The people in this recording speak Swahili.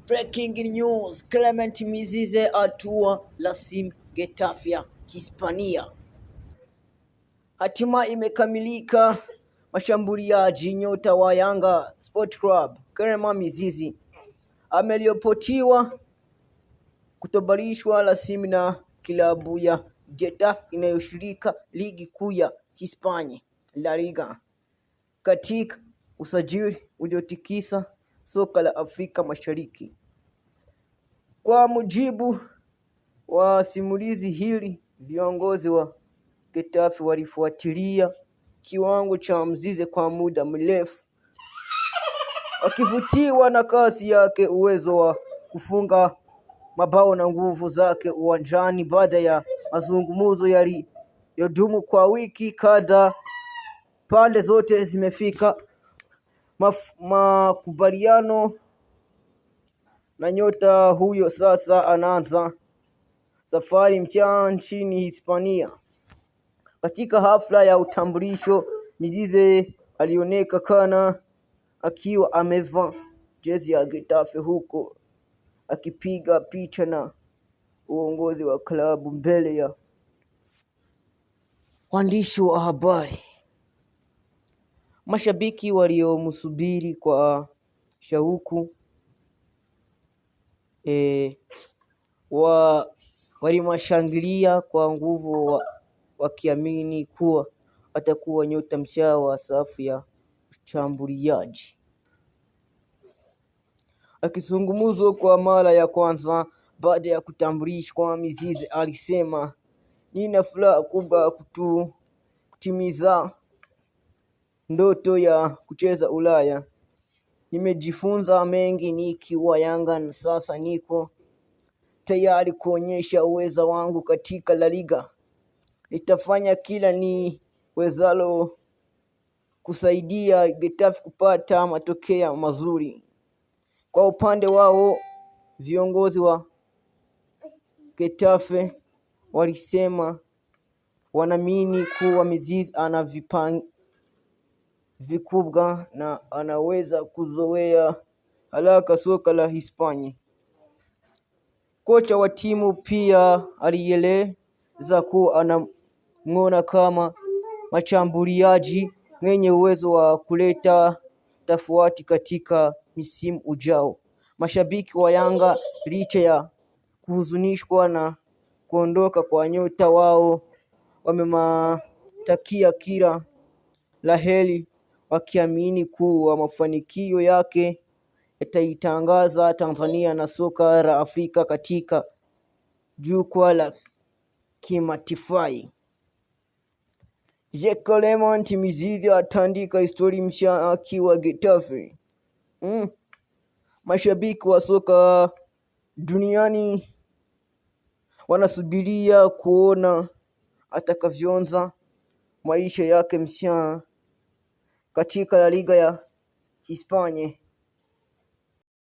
Breaking news, Clement Mizize atua Racing Getafe Hispania. Hatima imekamilika. Mashambuliaji nyota wa Yanga Sport Club Clement Mizize ameripotiwa kutobalishwa rasmi na kilabu ya Getafe inayoshirika ligi kuu ya Hispania La Liga katika usajili uliotikisa soka la Afrika Mashariki. Kwa mujibu wa simulizi hili, viongozi wa Getafe walifuatilia kiwango cha Mzize kwa muda mrefu, wakivutiwa na kasi yake, uwezo wa kufunga mabao na nguvu zake uwanjani. Baada ya mazungumzo yaliyodumu kwa wiki kadhaa, pande zote zimefika makubaliano na nyota huyo sasa anaanza safari mpya nchini Hispania. Katika hafla ya utambulisho, Mizize alionekana akiwa amevaa jezi ya Getafe huko akipiga picha na uongozi wa klabu mbele ya waandishi wa habari. Mashabiki waliomsubiri kwa shauku walimshangilia kwa nguvu, wakiamini kuwa atakuwa nyota mpya wa safu ya ushambuliaji. Akizungumza kwa mara ya kwanza baada ya kutambulishwa, Mizize alisema, "Nina furaha kubwa kutimiza ndoto ya kucheza Ulaya. Nimejifunza mengi nikiwa Yanga na sasa niko tayari kuonyesha uwezo wangu katika La Liga. Nitafanya kila niwezalo kusaidia Getafe kupata matokeo mazuri." Kwa upande wao, viongozi wa Getafe walisema wanaamini kuwa Mizize ana vipaji vikubwa na anaweza kuzoea haraka soka la Hispania. Kocha wa timu pia alieleza kuwa anamuona kama mshambuliaji mwenye uwezo wa kuleta tofauti katika msimu ujao. Mashabiki wa Yanga, licha ya kuhuzunishwa na kuondoka kwa nyota wao, wamemtakia kila la heri, wakiamini kuwa mafanikio yake yataitangaza Tanzania na soka la Afrika katika jukwaa la kimataifa. Clement Mizize atandika historia mpya akiwa Getafe. Mashabiki wa soka duniani wanasubiria kuona atakavyoanza maisha yake mpya katika La Liga ya Hispania.